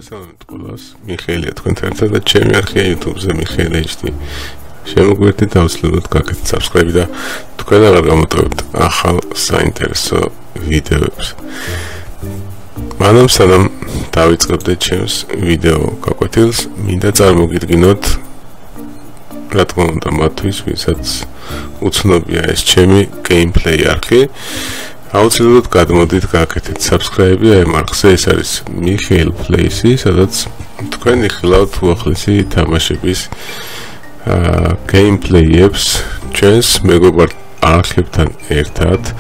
მოგესალმებით ყველას. მიხეილია თქვენთან ერთად და ჩემი არხია YouTube-ზე მიხეილ HD. შემოგვერთით აუცილებლად გაკეთეთ subscribe და თქვენ აღარ გამოტოვებთ ახალ საინტერესო ვიდეოებს. მანამ სანამ დავიწყებდეთ ჩემს ვიდეო გაკვეთილს, მინდა წარმოგიდგინოთ რა თქმა უნდა მათთვის, ვისაც უცნობია ეს ჩემი gameplay არხი. აუცილებლად გადმოდით გაკეთეთ subscribe-ი ამ არხზე, ეს არის მიხეილ Plays-ი, სადაც თქვენ იხილავთ უახლესი თამაშების gameplay-ებს ჩვენს მეგობარ არხებთან ერთად,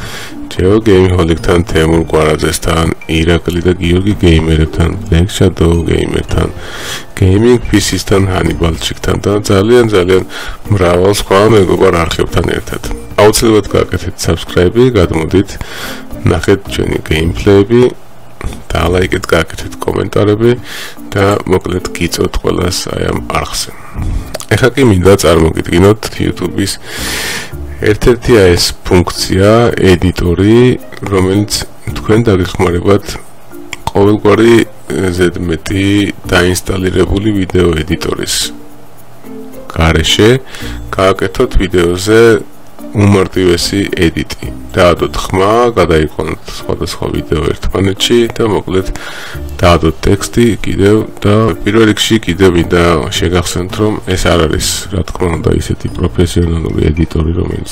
Geo Gameholic-თან, თემურ კვარაძესთან, ირაკლი და გიორგი გეიმერებთან, Black Shadow გეიმერთან, Gaming PC-სთან, ჰანიბალჩიკთან და ძალიან მრავალ სხვა მეგობარ არხებთან ერთად. აუცილებლად გაკეთეთ subscribe-ი, გადმოდით ნახეთ ჩვენი gameplay-ები და ლაიქეთ, გაკეთეთ კომენტარები და მოკლედ გიწოთ ყველას აი ამ არხზე. ეხლა კი მინდა წარმოგიდგინოთ YouTube-ის ერთ-ერთი ეს ფუნქცია, ედიტორი, რომელიც თქვენ დაგეხმარებათ ყოველგვარი ზედმეტი დაინსტალირებული ვიდეო ედიტორის გარეშე გააკეთოთ ვიდეოზე უმარტივესი ედიტი. დაადოთ ხმა, გადაიყვანოთ სხვადასხვა ვიდეო ერთმანეთში და მოკლედ დაადოთ ტექსტი კიდევ და პირველ რიგში კიდევ მინდა შეგახსენოთ, რომ ეს არ არის, რა თქმა უნდა, ისეთი პროფესიონალური ედიტორი, რომელიც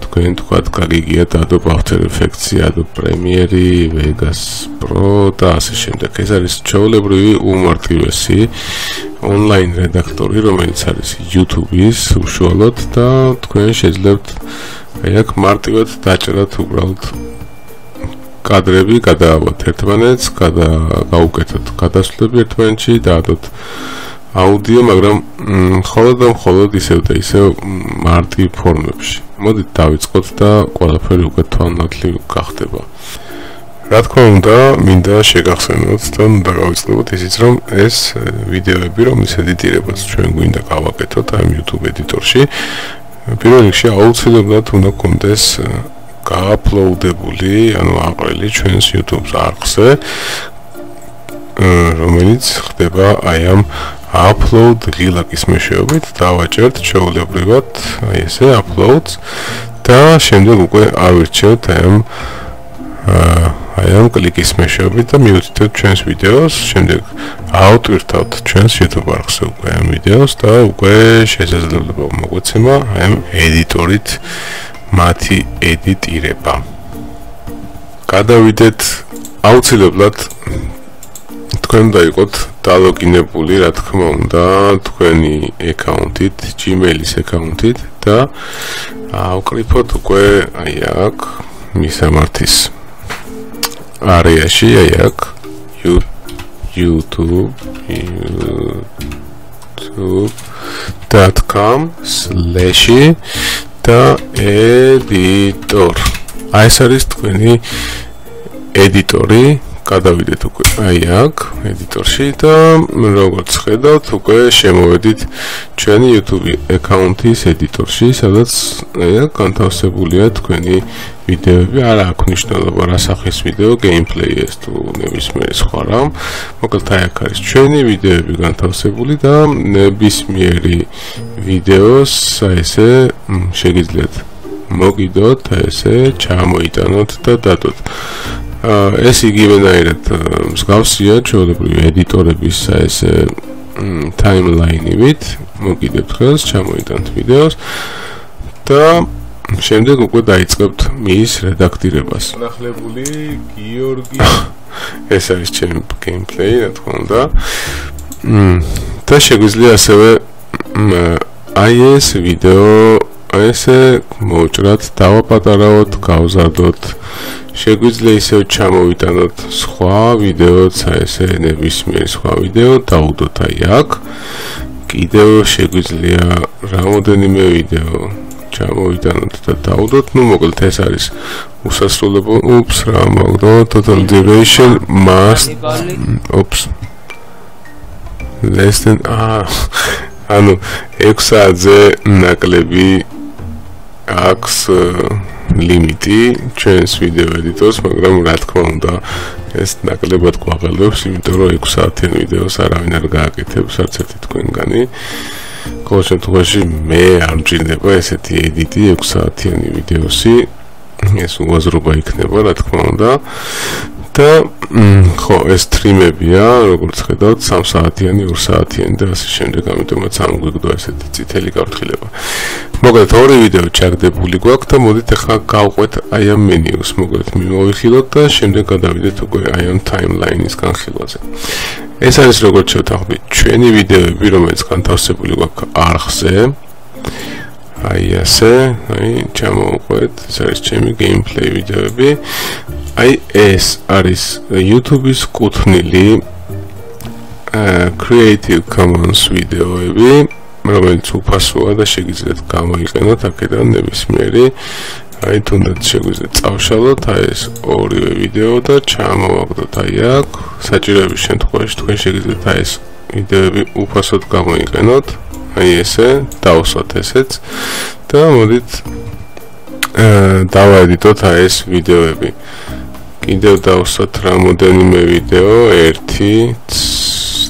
თქვენ თქვათ გაგიგიათ Adobe After Effects, Adobe Premiere, Vegas Pro და ასე შემდეგ. ეს არის ჩვეულებრივი უმარტივესი online რედაქტორი, რომელიც არის YouTube-ის უშუალოდ და თქვენ შეძლებთ აი აქ მარტივად დაჭერათ უბრალოდ კადრები, გადაავათ ერთმანეთს, გაუკეთოთ გადასვლები ერთმანეთში, დაადოთ აუდიო, მაგრამ მხოლოდ ისევ და ისევ მარტივ ფორმებში. მოდით დავიწყოთ და ყველაფერი უკვე თვალნათლივ გახდება. რა თქმა უნდა, მინდა შეგახსენოთ და უნდა გავიწყდოთ ისიც, რომ ეს ვიდეოები, რომლის ედიტირებას ჩვენ გვინდა გავაკეთოთ ამ YouTube ედიტორში, პირველ რიგში აუცილებლად უნდა გქონდეს გააპლოუდებული, ანუ აყრილი ჩვენს YouTube არხზე, რომელიც ხდება აი ამ upload ღილაკის მეშვეობით. დავაჭერთ ჩვეულებრივად აი ესე uploads და შემდეგ უკვე ავირჩევთ აი ამ კლიკის მეშვეობით და მივუთითებთ ჩვენს ვიდეოს, შემდეგ ავტვირთავთ ჩვენს YouTube არხზე უკვე ამ ვიდეოს და უკვე შესაძლებლობა მოგვეცემა აი ამ ედიტორით მათი ედიტირება. გადავიდეთ აუცილებლად თქვენ დაიყოთ დალოგინებული, რა თქმა უნდა, თქვენი აკაუნტით, Gmail-ის აკაუნტით და ავკრიფოთ უკვე აი აქ მისამართის არეაში, აი აქ youtube.com/ და editor. აი ეს არის თქვენი ედიტორი. გადავიდეთ უკვე აი აქ ედიტორში და როგორც ხედავთ, უკვე შემოვედით ჩვენი YouTube აკაუნტის ედიტორში, სადაც აი აქ განთავსებულია თქვენი ვიდეოები. არა აქვს მნიშვნელობა რა სახის ვიდეო, gameplay ეს თუ ნებისმიერი სხვა რამ. მოკლედ აი აქ არის ჩვენი ვიდეოები განთავსებული და ნებისმიერი ვიდეოს აი ესე შეგიძლიათ მოგიდოთ, აი ესე ჩამოიტანოთ და დადოთ. ეს იგივენაირად მსგავსია ჩვეულებრივი ედიტორების ესე timeline-ით. მოგიდებთ ხელს, ჩამოიტანთ ვიდეოს და შემდეგ უკვე დაიწყებთ მის რედაქტირებას. ნახლებული გიორგი ეს არის ჩემი gameplay, რა თქმა უნდა. და შეგვიძლია ასევე აი ეს ვიდეო ესე მოვჭრათ, დავაპატარავოთ, გავზარდოთ. შეგვიძლია ისევ ჩამოვიტანოთ სხვა ვიდეოც, აი ესე ნებისმიერი სხვა ვიდეო, დავუდოთ აი აქ. კიდევ შეგვიძლია რამოდენიმე ვიდეო ჩამოვიტანოთ და დავუდოთ. ნუ მოკლედ ეს არის უსასრულო. Oops, რა მოგდო, total duration must less than ანუ 6 საათზე ნაკლები აქვს ლიმიტი ჩვენს ვიდეო ედიტორს, მაგრამ რა თქმა უნდა ეს ნაკლებად გვაღელვებს, იმიტომ რომ 6 საათიან ვიდეოს არავინ არ გააკეთებს, არც ერთი თქვენგანი. ყოველ შემთხვევაში მე არ მჭირდება ესეთი ედიტი 6 საათიანი ვიდეოსი, ეს უაზრობა იქნება, რა თქმა უნდა. და ხო, ეს სტრიმებია, როგორც ხედავთ, 3 საათიანი, 2 საათიანი და ასე შემდეგ, ამიტომაც ამ გვიგდო ესეთი წითელი გაფრთხილება. მოკლედ, ორი ვიდეო ჩაგდებული გვაქვს და მოდით ახლა გავყვეთ აი ამ მენიუს, მოკლედ მიმოვიხილოთ და შემდეგ გადავიდეთ უკვე აი ამ ტაიმლაინის განხილვაზე. ეს არის როგორც შევთანხმდით, ჩვენი ვიდეოები, რომელიც განთავსებული გვაქვს არხზე. აი ასე, აი ჩამოვყვეთ, ეს არის ჩემი gameplay ვიდეოები. აი ეს არის YouTube-ის კუთვნილი Creative Commons ვიდეოები, რომელიც უფასოა და შეგიძლიათ გამოიყენოთ აქედან ნებისმიერი. აი თუნდაც შეგვიძლიათ წავშალოთ აი ეს ორივე ვიდეო და ჩამოვაგდოთ აი აქ. საჭიროების შემთხვევაში თქვენ შეგიძლიათ აი ეს ვიდეოები უფასოდ გამოიყენოთ. აი ესე, დავუსვათ ესეც და მოდით დავაედიტოთ აი ეს ვიდეოები. კიდევ დავუსვათ რამოდენიმე ვიდეო, 1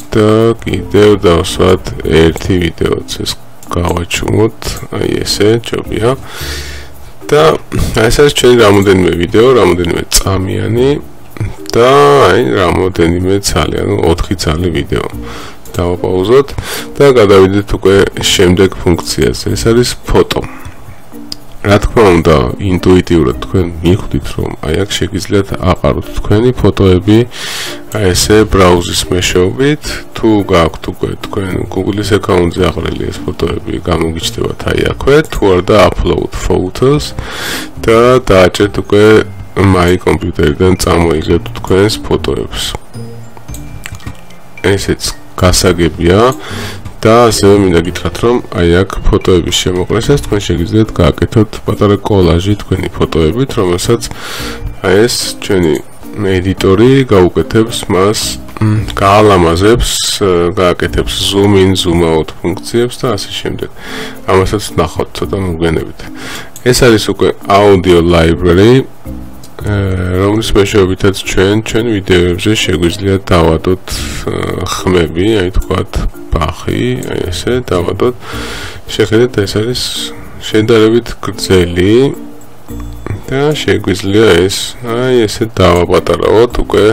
და კიდევ დავუსვათ 1 ვიდეოც ეს გავაჩუმოთ, აი ესე, ჯობია. და ეს არის ჩვენი რამოდენიმე ვიდეო, რამოდენიმე წამიანი და აი რამოდენიმე ცალი, ანუ 4 ცალი ვიდეო. დავაპაუზოთ და გადავიდეთ უკვე შემდეგ ფუნქციაზე. ეს არის ფოტო. რა თქმა უნდა, ინტუიტიურად თქვენ მიხვდით, რომ აი აქ შეგიძლიათ აყაროთ თქვენი ფოტოები აი ესე ბრაუზის მეშვეობით. თუ გაქვთ უკვე თქვენ Google-ის აკაუნტზე აყრილი ეს ფოტოები, გამოგიჩნდებათ აი აქვე, თუ არ და upload photos და დააჭერთ უკვე my კომპიუტერიდან წამოიღებთ თქვენს ფოტოებს. ესეც გასაგებია და ასევე მინდა გითხრათ, რომ აი აქ ფოტოების შემოყრისას თქვენ შეგიძლიათ გააკეთოთ პატარა კოლაჟი თქვენი ფოტოებით, რომელსაც აი ეს ჩვენი ედიტორი გაუკეთებს მას, გაალამაზებს, გააკეთებს zoom in, zoom out ფუნქციებს და ასე შემდეგ. ამასაც ნახავთ ცოტა მოგვიანებით. ეს არის უკვე audio library, რომლის მეშვეობითაც ჩვენ ვიდეოებზე შეგვიძლია დავადოთ ხმები, აი თქვათ ბახი, აი ესე დავადოთ. შეხედეთ, ეს არის შედარებით გრძელი და შეგვიძლია ეს აი ესე დავაპატარავოთ უკვე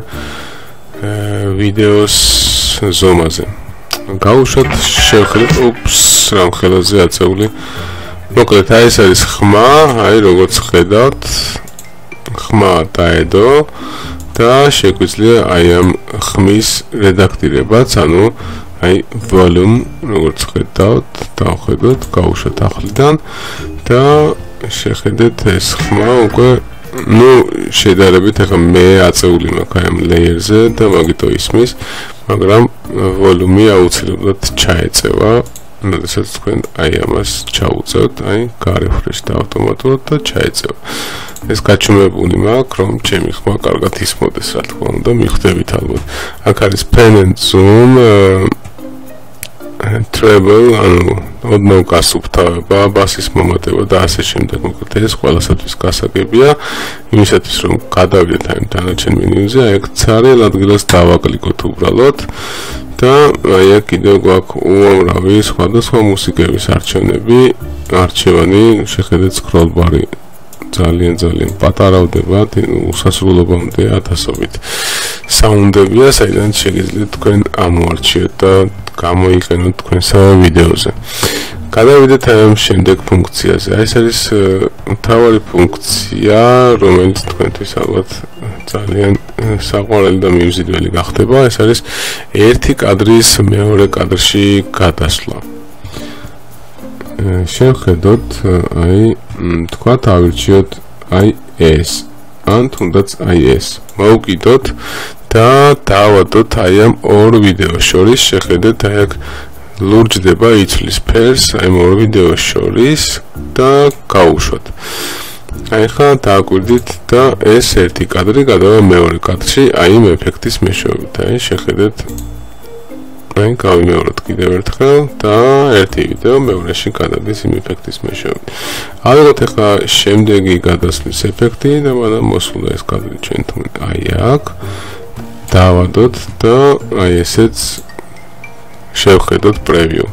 ვიდეოს ზომაზე. გავუშვათ, შევხედეთ, უპს, რამ ხელაზე აწეული. მოკლედ, აი ეს არის ხმა, აი როგორც ხედავთ, ხმა დაედო და შეგვიძლია აი ამ ხმის რედაქტირებაც, ანუ აი volume, როგორც ხედავთ, დავხედოთ, გავუშვათ ახლიდან და შეხედეთ ეს ხმა უკვე შედარებით ახლა მე აწეული მაქვს აი ამ layer-ზე და მაგიტო ისმის, მაგრამ volume-ი აუცილებლად ჩაეწევა, როდესაც თქვენ აი ამას ჩაუწევთ, აი გარეფრეშ და ავტომატურად და ჩაეწევა. ეს გაჩვენებული მაქვს, რომ ჩემი ხმა კარგად ისმოდეს, რა თქმა უნდა, მიხვდებით ალბათ. აქ არის pen and zoom, treble, ანუ ოდნავ გასუფთავება, ბასის მომატება და ასე შემდეგ. მოკლედ ეს ყველასათვის გასაგებია, იმისათვის რომ გადავიდეთ აი დანარჩენ მენიუზე, აი აქ ცარიელ ადგილას დავაკლიკოთ უბრალოდ და აი აქ კიდევ გვაქვს უამრავი სხვადასხვა მუსიკების არჩევნები, არჩევანი, შეხედეთ scroll bar-ი ძალიან პატარავდება, უსასრულობამდე ათასობით საუნდებია, საიდან შეგიძლიათ თქვენ ამოარჩიოთ და გამოიყენოთ თქვენსა ვიდეოზე. გადავიდეთ ამ შემდეგ ფუნქციაზე. ეს არის მთავარი ფუნქცია, რომელიც თქვენთვის ალბათ ძალიან საყვარელი და მიმზიდველი გახდება. ეს არის ერთი კადრის მეორე კადრში გადასვლა. შევხედოთ, აი თქვათ ავირჩიოთ აი ეს, ან თუნდაც აი ეს. მოვუკიდოთ და დავადოთ აი ამ ორ ვიდეოს შორის, შეხედეთ, აი აქ ლურჯდება იცვლის ფერს აი ამ ორ ვიდეოს შორის და გავუშვათ. აი ხა დააკვირდით და ეს ერთი კადრი გადავა მეორე კადრში აი ამ ეფექტის მეშვეობით. აი შეხედეთ, აი გავიმეოროთ კიდევ ერთხელ და ერთი ვიდეო მეორეში გადადის იმ ეფექტის მეშვეობით. ავიღოთ ახლა შემდეგი გადასვლის ეფექტი და მანამ მოსულა ეს კადრი ჩვენ თუნ აი აქ დავადოთ და აი ესეც შევხედოთ პრევიუ.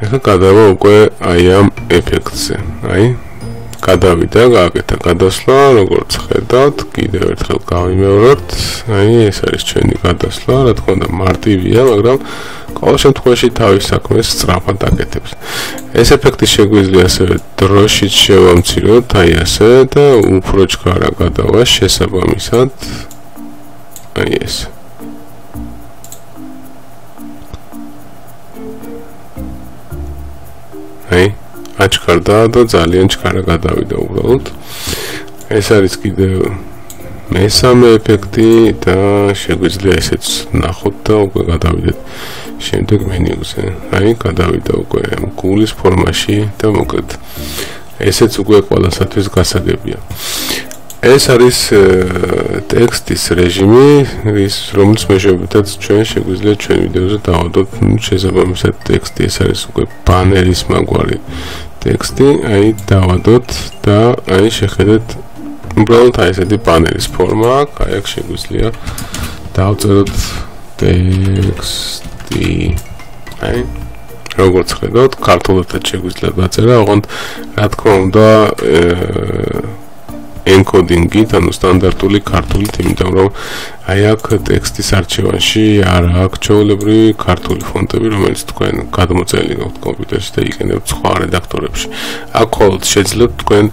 ახლა გადავა უკვე აი ამ ეფექტზე. აი გადავიდა, გააკეთა გადასვლა, როგორც ხედავთ, კიდევ ერთხელ გავიმეოროთ. აი ეს არის ჩვენი გადასვლა, რა თქმა უნდა მარტივია, მაგრამ ყოველ შემთხვევაში თავის საქმეს სწრაფად აკეთებს. ეს ეფექტი შეგვიძლია ასევე დროშიც შევამციროთ, აი ასე და უფრო ჩქარა გადავა შესაბამისად. აი ეს. აი აჩქარდა და ძალიან ჩქარა გადავიდა უბრალოდ. ეს არის კიდევ მესამე ეფექტი და შეგვიძლია ესეც ნახოთ და უკვე გადავიდეთ შემდეგ მენიუზე. აი გადავიდა უკვე გულის ფორმაში და მოკლედ ესეც უკვე ყველასათვის გასაგებია. ეს არის ტექსტის რეჟიმი, რომელიც მეშვეობითაც ჩვენ შეგვიძლია ჩვენ ვიდეოზე დავადოთ შესაბამისად ტექსტი. ეს არის უკვე ბანერის მაგვარი ტექსტი, აი დავადოთ და აი შეხედეთ უბრალოდ აი ესეთი ბანერის ფორმა აქვს, აი აქ შეგვიძლია დავწეროთ ტექსტი. აი როგორც ხედავთ, ქართულადაც შეგვიძლია დაწერა, ოღონდ რა თქმა უნდა encoding-ით, ანუ სტანდარტული ქართულით, იმიტომ რომ აი აქ ტექსტის არჩევანში არ აქვს ჩვეულებრივი ქართული ფონტები, რომელიც თქვენ გადმოწერილი გაქვთ კომპიუტერში და იყენებთ სხვა რედაქტორებში. აქ მხოლოდ შეძლებთ თქვენ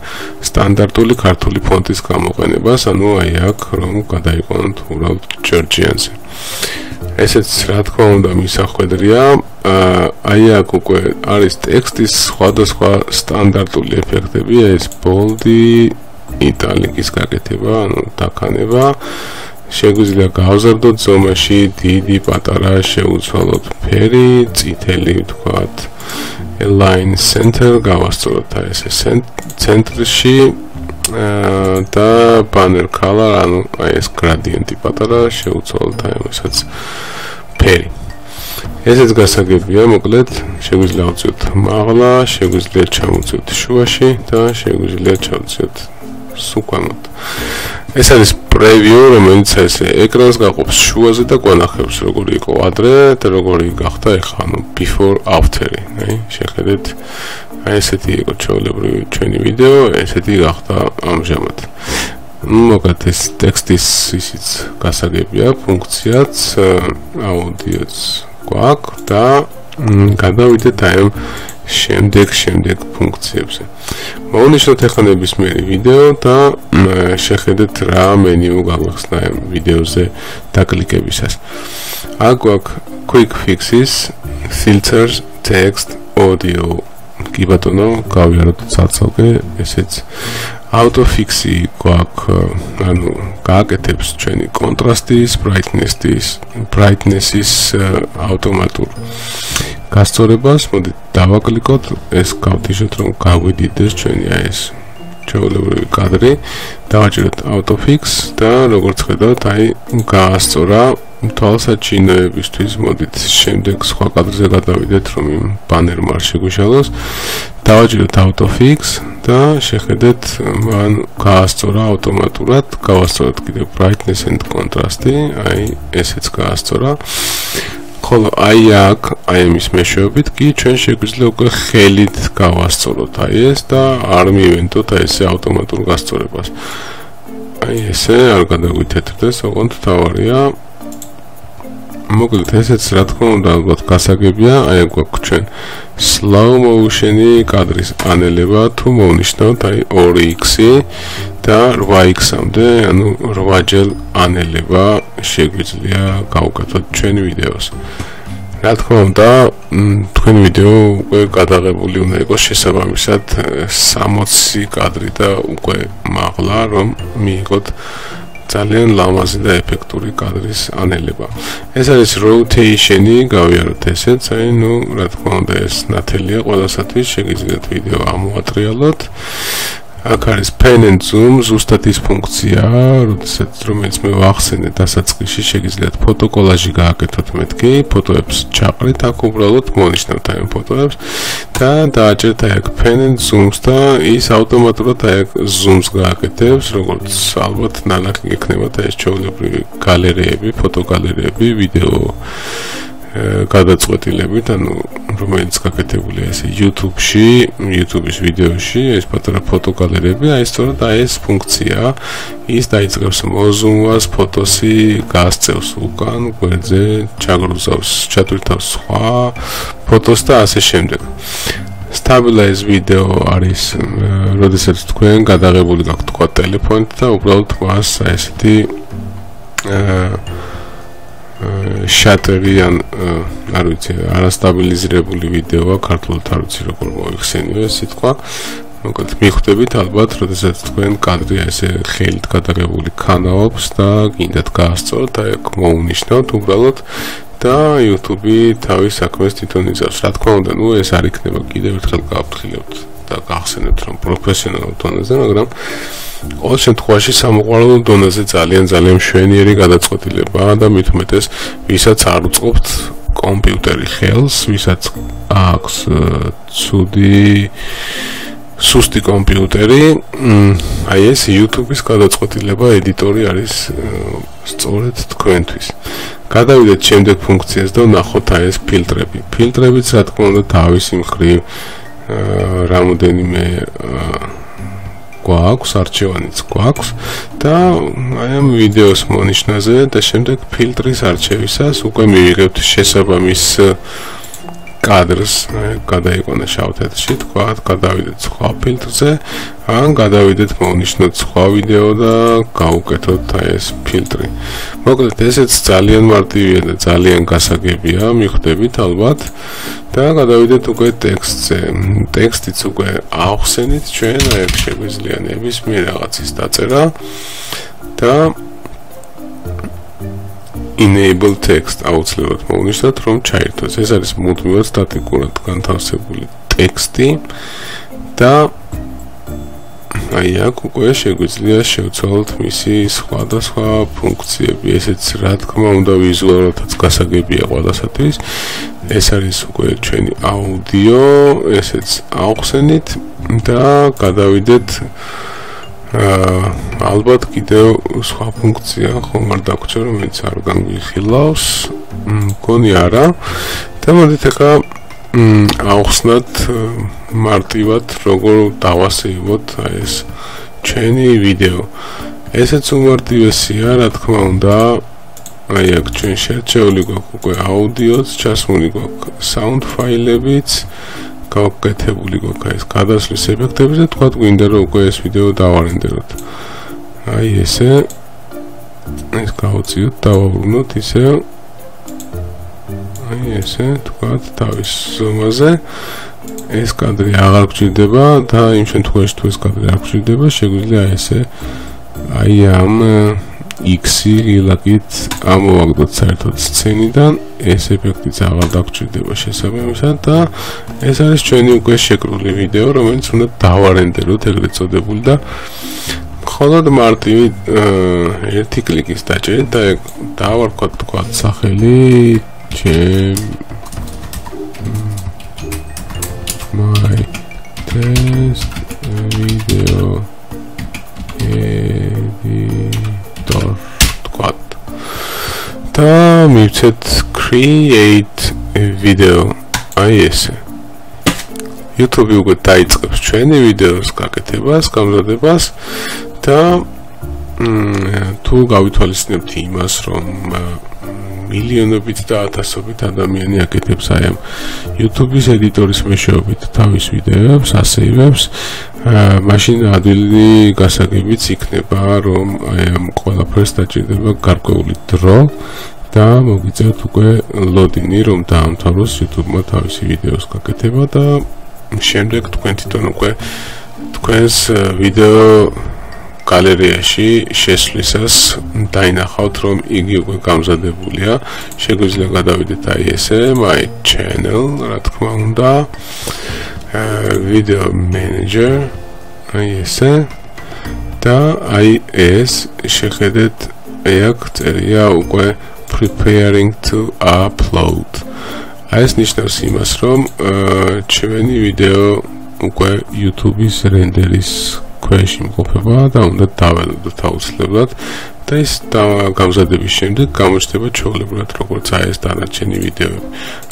სტანდარტული ქართული ფონტის გამოყენებას, ანუ აი აქ რომ გადაიყვანოთ უბრალოდ ჯორჯიანზე. ესეც რა თქმა უნდა მისახვედრია, აი აქ უკვე არის ტექსტის სხვადასხვა სტანდარტული ეფექტები, ეს ბოლდი იტალიკის გაკეთება, ანუ დაქანება, შეგვიძლია გავზარდოთ ზომაში, დიდი, პატარა, შეუცვალოთ ფერი, წითელი ვთქვათ, align center, გავასწოროთ აი ეს ცენტრში და banner color, ანუ აი ეს gradient პატარა, შეუცვალოთ აი ამასაც ფერი. ესეც გასაგებია, მოკლედ შეგვიძლია ავწიოთ მაღლა, შეგვიძლია ჩამოვწიოთ შუაში და შეგვიძლია ჩავწიოთ სუკვამოთ. ეს არის პრევიუ, რომელიც ესე ეკრანს გაყოფს შუაზე და გვანახებს როგორი იყო ადრე და როგორი გახდა ახლა, ანუ before after-ი, აი შეხედეთ. აი ესეთი იყო ჩვეულებრივი ჩვენი ვიდეო, ესეთი გახდა ამჟამად. მოკლედ ეს ტექსტის ისიც გასაგებია, ფუნქციაც, აუდიოც გვაქვს და გადავიდეთ აი ამ შემდეგ ფუნქციებზე. მოვნიშნოთ ახლა ნებისმიერი ვიდეო და შეხედეთ რა მენიუ გაგვახსნა ამ ვიდეოზე დაკლიკებისას. აქ გვაქვს quick fixes, filters, text, audio. კი ბატონო, გავიაროთ ცალ-ცალკე ესეც. auto fix-ი გვაქვს, ანუ გააკეთებს ჩვენი კონტრასტის, brightness-ის ავტომატურ გასწორებას. მოდით დავაკლიკოთ, ეს გავთიშოთ რომ გავიდიდეს ჩვენი აი ეს ჩვეულებრივი კადრი. დავაჭიროთ auto fix და როგორც ხედავთ, აი გაასწორა თვალსაჩინოებისთვის. მოდით შემდეგ სხვა კადრზე გადავიდეთ, რომ იმ ბანერმა არ შეგვიშალოს. დავაჭიროთ auto fix და შეხედეთ, მან გაასწორა ავტომატურად. გავასწოროთ კიდევ brightness and contrast-ი, აი ესეც გაასწორა. ხოლო აი აქ, აი ამის მეშვეობით კი ჩვენ შეგვიძლია უკვე ხელით გავასწოროთ აი ეს და არ მივენდოთ აი ესე ავტომატურ გასწორებას. აი ესე არ გადაგვითეთრდეს, ოღონდ თავარია. მოკლედ ესეც რა თქმა უნდა ალბათ გასაგებია, აი გვაქვს ჩვენ slow motion-ი კადრის ანელება, თუ მოვნიშნავთ აი 2x-ი და 8x-მდე, ანუ 8-ჯერ ანელება შეგვიძლია გავუკეთოთ ჩვენი ვიდეოს. რა თქმა უნდა, თქვენი ვიდეო უკვე გადაღებული უნდა იყოს შესაბამისად 60 კადრი და უკვე მაღლა, რომ მიიღოთ ძალიან ლამაზი და ეფექტური კადრის ანელება. ეს არის rotation-ი, გავიაროთ ესეც, აი ნუ რა თქმა უნდა ეს ნათელია ყველასათვის, შეგიძლიათ ვიდეო ამოატრიალოთ. აქ არის pen and zoom ზუსტად ის ფუნქცია, რომელიც მე ვახსენე დასაწყისში, შეგიძლიათ ფოტოკოლაჟი გააკეთოთ მეთქი, ფოტოებს ჩაყრით, აქ უბრალოდ მონიშნავთ აი ფოტოებს და დააჭერთ აი აქ pen and zooms და ის ავტომატურად აი აქ zooms გააკეთებს, როგორც ალბათ ნანახი გექნებათ ეს ჩვეულებრივი გალერეები, ფოტოგალერეები, ვიდეო გადაწყვეტილებით, ანუ რომელიც გაკეთებულია ესე YouTube-ის ვიდეოში, ეს პატარა ფოტოგალერეები, აი სწორედ აი ეს ფუნქცია, ის დაიწყებს მოზუმვას, ფოტოსი გასწევს უკან, გვერდზე ჩაგრუზავს, ჩატვირთავს სხვა ფოტოს და ასე შემდეგ. Stabilize video არის, როდესაც თქვენ გადაღებული გაქვთ თქვა ტელეფონით და უბრალოდ მას ესეთი შატერი ან არ ვიცი, არასტაბილიზირებული ვიდეოა, ქართულად არ ვიცი როგორ მოიხსენიო ეს სიტყვა. მოკლედ მიხვდებით ალბათ, როდესაც თქვენ კადრი ესე ხელით გადაღებული ქანაობს და გინდათ გაასწოროთ, აი აქ მოუნიშნავთ უბრალოდ და YouTube თავის საქმეს თვითონ იწევს. Რა თქმა უნდა, ეს არ იქნება კიდევ ერთხელ გავფრთხილებთ და გახსენებთ, რომ პროფესიონალურ დონეზე, მაგრამ ყოველ შემთხვევაში სამოყვარულო დონეზე ძალიან მშვენიერი გადაწყვეტილებაა და მით უმეტეს, ვისაც არ უწყობთ კომპიუტერი ხელს, ვისაც აქვს სუსტი კომპიუტერი, აი ეს YouTube-ის გადაწყვეტილება ედიტორი არის სწორედ თქვენთვის. გადავიდეთ შემდეგ ფუნქციას და ვნახოთ აი ეს ფილტრები. ფილტრებიც რა თქმა უნდა თავისი მხრივ რამოდენიმე გვაქვს, არჩევანიც გვაქვს და აი ამ ვიდეოს მონიშნაზე და შემდეგ ფილტრის არჩევისას უკვე მივიღებთ შესაბამის კადრს, გადაიყვანა შავ თეთრში, თქვა, გადავიდეთ სხვა ფილტრზე, ან გადავიდეთ მოუნიშნოთ სხვა ვიდეო და გავუკეთოთ აი ეს ფილტრი. მოკლედ ესეც ძალიან მარტივია და ძალიან გასაგებია, მიხვდებით ალბათ. და გადავიდეთ უკვე ტექსტზე. ტექსტიც უკვე ავხსენით ჩვენ, აი აქ შეგვიძლია ნებისმიერ რაღაცის დაწერა და enable text აუცილებლად მოვნიშნოთ, რომ ჩაირთოს. ეს არის მუდმივად სტატიკურად განთავსებული ტექსტი და აი აქ უკვე შეგვიძლია შევცვალოთ მისი სხვადასხვა ფუნქციები. ესეც რა თქმა უნდა ვიზუალურადაც გასაგებია ყველასათვის. ეს არის უკვე ჩვენი აუდიო, ესეც ავხსენით და გადავიდეთ ალბათ კიდევ სხვა ფუნქცია ხომ არ დაგვრჩა, რომელიც არ განვიხილავს, მგონი არა. და მოდით ახლა ავხსნათ მარტივად როგორ დავასეივოთ აი ეს ჩვენი ვიდეო. ესეც უმარტივესია, რა თქმა უნდა. აი აქ ჩვენ შერჩეული გვაქვს უკვე აუდიოც, ჩასმული გვაქვს საუნდ ფაილებიც, გავაკეთებული გვაქვს ეს გადასვლის ეფექტები და თქვა გვინდა რომ უკვე ეს ვიდეო დავარენდეროთ. აი ესე ეს გავუწიოთ, დავაბრუნოთ ისე. აი ესე თქვა თავის ზომაზე. ეს კადრი აღარ გჭირდება და იმ შემთხვევაში თუ ეს კადრი არ გჭირდება, შეგვიძლია ესე აი ამ X-ი ლაკით ამოვაგდოთ საერთოდ სცენიდან, ეს ეფექტიც აღარ დაგჭირდება შესაბამისად და ეს არის ჩვენი უკვე შეკრული ვიდეო, რომელიც უნდა დავარენდეროთ ეგრეთ წოდებული და მხოლოდ მარტივი ერთი კლიკის დაჭერით და დავარქვათ თქვა სახელი my test video და მივცეთ create video. აი ესე. YouTube უკვე დაიწყებს ჩვენი ვიდეოს გაკეთებას, გამზადებას და თუ გავითვალისწინებთ იმას, რომ მილიონობით და ათასობით ადამიანი აკეთებს აი ამ YouTube-ის ედიტორის მეშვეობით თავის ვიდეოებს, ასეივებს, მაშინ ადვილი გასაგებიც იქნება, რომ აი ამ ყველაფერს დაჭირდება გარკვეული დრო და მოგიწევთ უკვე ლოდინი, რომ დაამთავროს YouTube-მა თავისი ვიდეოს გაკეთება და შემდეგ თქვენ თვითონ უკვე თქვენს ვიდეო გალერეაში შესვლისას დაინახავთ, რომ იგი უკვე გამზადებულია. შეგვიძლია გადავიდეთ აი ესე my channel, რა თქმა უნდა, video manager აი ესე და აი ეს შეხედეთ აქ წერია უკვე preparing to upload. აი ეს ნიშნავს იმას, რომ ჩვენი ვიდეო უკვე YouTube-ის რენდერის ქვეშ იმყოფება და უნდა დაველოდოთ აუცილებლად და ის გამზადების შემდეგ გამოჩნდება ჩვეულებრივად როგორც აი ეს დანარჩენი ვიდეოები.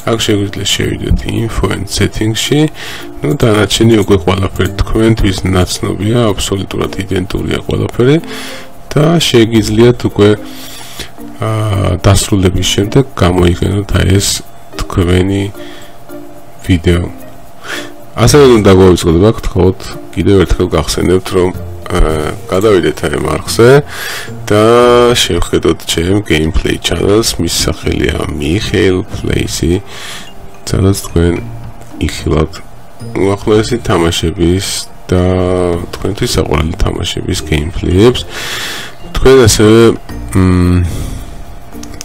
აქ შეგვიძლია შევიდეთ info and settings-ში, ну დანარჩენი უკვე ყველაფერი თქვენთვის ნაცნობია, აბსოლუტურად იდენტურია ყველაფერი და შეგიძლიათ უკვე დასრულების შემდეგ გამოიყენოთ აი ეს თქვენი ვიდეო. ასევე უნდა გავიწყოთ აქ თქოთ კიდევ ერთხელ გახსენებთ რომ გადავიდეთ აი მარხზე და შევხედოთ ჩემ gameplay channel-ს, მის სახელია Mikhail Plays-ი, სადაც თქვენ იხილავთ უახლოესი თამაშების და თქვენთვის საყვარელი თამაშების gameplay-ებს. თქვენ ასევე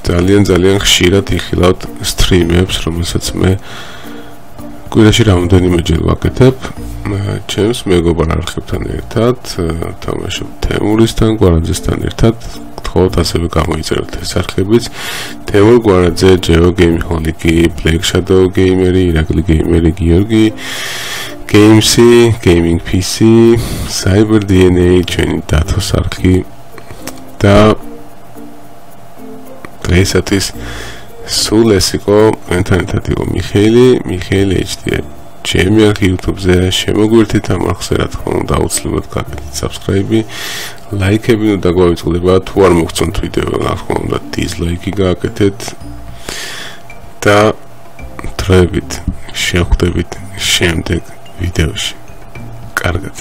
ძალიან ხშირად იხილავთ stream-ებს, რომელსაც მე კვირაში რამდენიმეჯერ ვაკეთებ ჩემს მეგობარ არხებთან ერთად, თამაშობ თემურისთან, გვარაძესთან ერთად, გთხოვთ ასევე გამოიწეროთ ეს არხებიც. თემურ გვარაძე, Geo Game Holic-ი, Black Shadow Gamer-ი, ირაკლი გეიმერი, გიორგი Games-ი, Gaming PC, Cyber DNA, ჩვენი დათოს არხი და დღეისათვის სულ ეს იყო ენთანეთად იყო მიხეილი HD. ჩემი არხი YouTube-ზე შემოგვერთით ამ არხზე, რა თქმა უნდა, აუცილებლად გაკეთეთ subscribe-ი, ლაიქები უნდა გაგვიწყდება, თუ არ მოგწონთ ვიდეო, რა თქმა უნდა, dislike-ი გააკეთეთ და დროებით შევხვდებით შემდეგ ვიდეოში. კარგად.